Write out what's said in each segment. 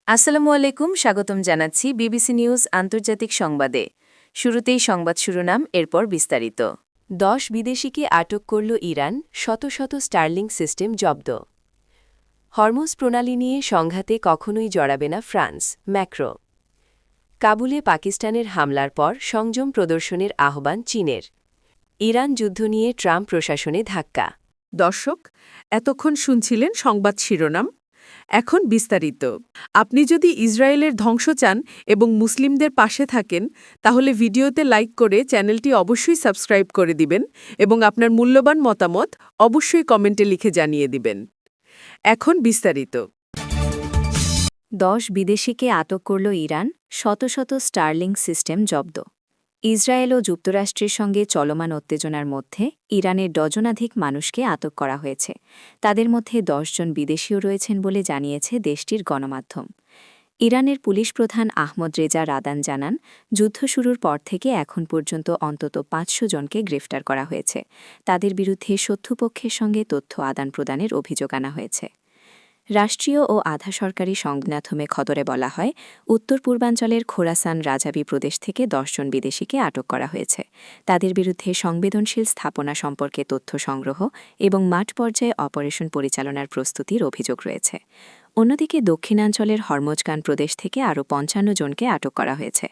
আসসালামু আলাইকুম, স্বাগতম জানাচ্ছি বিবিসি নিউজ আন্তর্জাতিক সংবাদে। শুরুতেই সংবাদ শিরোনাম, এরপর বিস্তারিত। 10 বিদেশিকে আটক করল ইরান, শত শত স্টার্লিং সিস্টেম জব্দ। হরমুজ প্রণালী নিয়ে সংঘাতে কখনোই জড়াবে না ফ্রান্স, ম্যাক্রো। কাবুলে পাকিস্তানের হামলার পর সংযম প্রদর্শনের আহ্বান চীনের। ইরান যুদ্ধ নিয়ে ট্রাম্প প্রশাসনে ধাক্কা। দর্শক, এতক্ষণ শুনছিলেন সংবাদ শিরোনাম। এখন বিস্তারিত। আপনি যদি ইসরায়েলের ধ্বংস চান এবং মুসলিমদের পাশে থাকেন, তাহলে ভিডিওতে লাইক করে চ্যানেলটি অবশ্যই সাবস্ক্রাইব করে দিবেন এবং আপনার মূল্যবান মতামত অবশ্যই কমেন্টে লিখে জানিয়ে দিবেন। এখন বিস্তারিত। 10 বিদেশিকে আটক করল ইরান, শত শত স্টার্লিং সিস্টেম জব্দ। ইসরায়েল ও যুক্তরাষ্ট্রের সঙ্গে চলমান উত্তেজনার মধ্যে ইরানের ডজনাধিক মানুষকে আটক করা হয়েছে। তাদের মধ্যে 10 জন বিদেশীও রয়েছেন বলে জানিয়েছে দেশটির গণমাধ্যম। ইরানের পুলিশ প্রধান আহমদ রেজা রাদান জানান, যুদ্ধ শুরুর পর থেকে এখন পর্যন্ত অন্তত 500 জনকে গ্রেফতার করা হয়েছে। তাদের বিরুদ্ধে শত্রুপক্ষের সঙ্গে তথ্য আদান প্রদানের অভিযোগ আনা হয়েছে। রাষ্ট্রীয় ও আধা সরকারি সংবাদমাধ্যমে খবরে বলা হয়, উত্তর পূর্বাঞ্চলের খোরাসান রাজাবি প্রদেশ থেকে 10 জন বিদেশিকে আটক করা হয়েছে। তাদের বিরুদ্ধে সংবেদনশীল স্থাপনা সম্পর্কে তথ্য সংগ্রহ এবং মাঠ পর্যায়ে অপারেশন পরিচালনার প্রস্তুতির অভিযোগ রয়েছে। অন্যদিকে দক্ষিণাঞ্চলের হরমোজগান প্রদেশ থেকে আরও 55 জনকে আটক করা হয়েছে,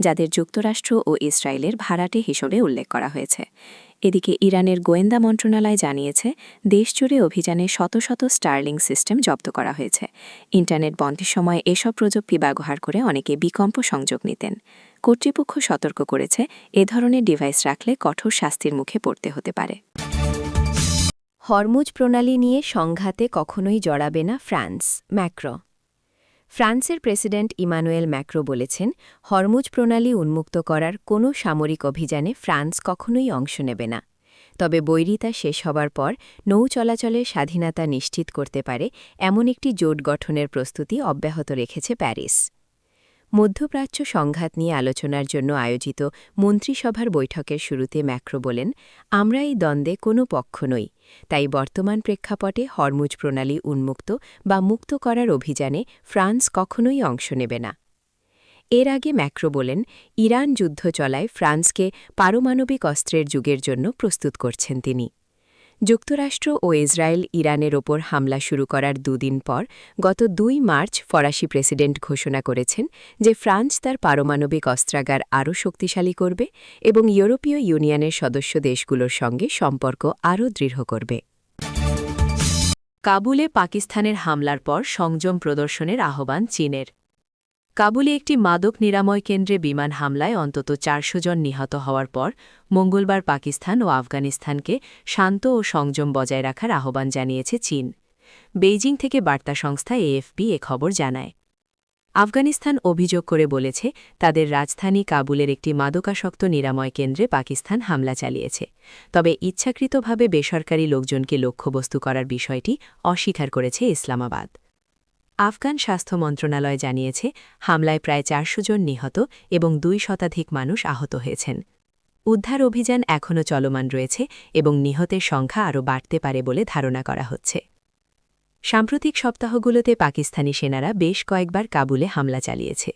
যাদের যুক্তরাষ্ট্র ও ইসরায়েলের ভাড়াটে হিসেবে উল্লেখ করা হয়েছে। এদিকে ইরানের গোয়েন্দা মন্ত্রণালয় জানিয়েছে, দেশজুড়ে অভিযানে শত শত স্টার্লিং সিস্টেম জব্দ করা হয়েছে। ইন্টারনেট বন্ধের সময় এসব প্রযুক্তি ব্যবহার করে অনেকে বিকল্প সংযোগ নিতেন। কর্তৃপক্ষ সতর্ক করেছে, এ ধরনের ডিভাইস রাখলে কঠোর শাস্তির মুখে পড়তে হতে পারে। হরমুজ প্রণালী নিয়ে সংঘাতে কখনোই জড়াবে না ফ্রান্স, ম্যাক্রো। ফ্রান্সের প্রেসিডেন্ট ইমানুয়েল ম্যাক্রো বলেছেন, হরমুজ প্রণালী উন্মুক্ত করার কোনো সামরিক অভিযানে ফ্রান্স কখনোই অংশ নেবে না। তবে বৈরিতা শেষ হবার পর নৌ চলাচলের স্বাধীনতা নিশ্চিত করতে পারে এমন একটি জোট গঠনের প্রস্তুতি অব্যাহত রেখেছে প্যারিস। মধ্যপ্রাচ্য সংঘাত নিয়ে আলোচনার জন্য আয়োজিত মন্ত্রিসভার বৈঠকের শুরুতে ম্যাক্রো বলেন, আমরা এই দ্বন্দ্বে কোনো পক্ষ নই, তাই বর্তমান প্রেক্ষাপটে হরমুজ প্রণালী উন্মুক্ত বা মুক্ত করার অভিযানে ফ্রান্স কখনোই অংশ নেবে না। এর আগে ম্যাক্রো বলেন, ইরান যুদ্ধ চলায় ফ্রান্সকে পারমাণবিক অস্ত্রের যুগের জন্য প্রস্তুত করছেন তিনি। যুক্তরাষ্ট্র ও ইসরায়েল ইরানের ওপর হামলা শুরু করার দুদিন পর গত 2 মার্চ ফরাসি প্রেসিডেন্ট ঘোষণা করেছেন যে ফ্রান্স তার পারমাণবিক অস্ত্রাগার আরও শক্তিশালী করবে এবং ইউরোপীয় ইউনিয়নের সদস্য দেশগুলোর সঙ্গে সম্পর্ক আরও দৃঢ় করবে। কাবুলে পাকিস্তানের হামলার পর সংযম প্রদর্শনের আহ্বান চীনের। কাবুলে একটি মাদক নিরাময় কেন্দ্রে বিমান হামলায় অন্তত 400 জন নিহত হওয়ার পর মঙ্গলবার পাকিস্তান ও আফগানিস্তানকে শান্ত ও সংযম বজায় রাখার আহ্বান জানিয়েছে চীন। বেইজিং থেকে বার্তা সংস্থা এএফপি এ খবর জানায়। আফগানিস্তান অভিযোগ করে বলেছে, তাদের রাজধানী কাবুলের একটি মাদকাসক্ত নিরাময় কেন্দ্রে পাকিস্তান হামলা চালিয়েছে। তবে ইচ্ছাকৃতভাবে বেসরকারি লোকজনকে লক্ষ্যবস্তু করার বিষয়টি অস্বীকার করেছে ইসলামাবাদ। আফগান স্বাস্থ্য মন্ত্রণালয় জানিয়েছে, হামলায় প্রায় 400 জন নিহত এবং 2 শতাধিক মানুষ আহত হয়েছেন। উদ্ধার অভিযান এখনও চলমান রয়েছে এবং নিহতের সংখ্যা আরও বাড়তে পারে বলে ধারণা করা হচ্ছে। সাম্প্রতিক সপ্তাহগুলোতে পাকিস্তানি সেনারা বেশ কয়েকবার কাবুলে হামলা চালিয়েছে।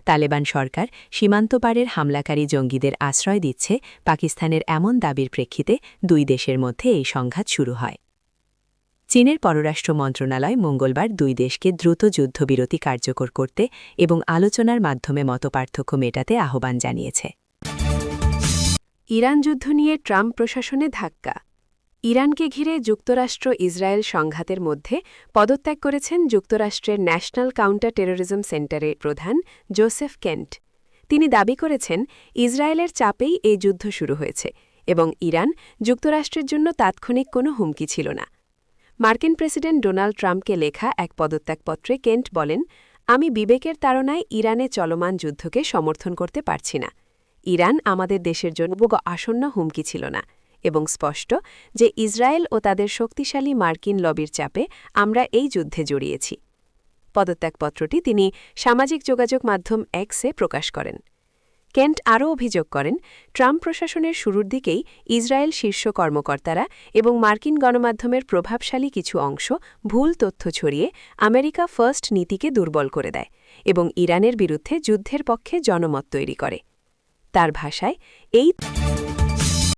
তালেবান সরকার সীমান্তপারের হামলাকারী জঙ্গিদের আশ্রয় দিচ্ছে পাকিস্তানের এমন দাবির প্রেক্ষিতে 2 দেশের মধ্যে এই সংঘাত শুরু হয়। চীনের পররাষ্ট্র মন্ত্রণালয় মঙ্গলবার 2 দেশকে দ্রুত যুদ্ধবিরতি কার্যকর করতে এবং আলোচনার মাধ্যমে মতপার্থক্য মেটাতে আহ্বান জানিয়েছে। ইরান যুদ্ধ নিয়ে ট্রাম্প প্রশাসনে ধাক্কা। ইরানকে ঘিরে যুক্তরাষ্ট্র ইসরায়েল সংঘাতের মধ্যে পদত্যাগ করেছেন যুক্তরাষ্ট্রের ন্যাশনাল কাউন্টার টেরোরিজম সেন্টারের প্রধান জোসেফ কেন্ট। তিনি দাবি করেছেন, ইসরায়েলের চাপেই এই যুদ্ধ শুরু হয়েছে এবং ইরান যুক্তরাষ্ট্রের জন্য তাৎক্ষণিক কোনো হুমকি ছিল না। মার্কিন প্রেসিডেন্ট ডোনাল্ড ট্রাম্পকে লেখা এক পদত্যাগপত্রে কেন্ট বলেন, আমি বিবেকের তাড়নায় ইরানে চলমান যুদ্ধকে সমর্থন করতে পারছি না। ইরান আমাদের দেশের জন্য আসন্ন হুমকি ছিল না এবং স্পষ্ট যে ইসরায়েল ও তাদের শক্তিশালী মার্কিন লবির চাপে আমরা এই যুদ্ধে জড়িয়েছি। পদত্যাগপত্রটি তিনি সামাজিক যোগাযোগ মাধ্যম এক্সে প্রকাশ করেন। কেন্ট আরও অভিযোগ করেন, ট্রাম্প প্রশাসনের শুরুর দিকেই ইসরায়েল শীর্ষ কর্মকর্তারা এবং মার্কিন গণমাধ্যমের প্রভাবশালী কিছু অংশ ভুল তথ্য ছড়িয়ে আমেরিকা ফার্স্ট নীতিকে দুর্বল করে দেয় এবং ইরানের বিরুদ্ধে যুদ্ধের পক্ষে জনমত তৈরি করে। তার ভাষায়, এই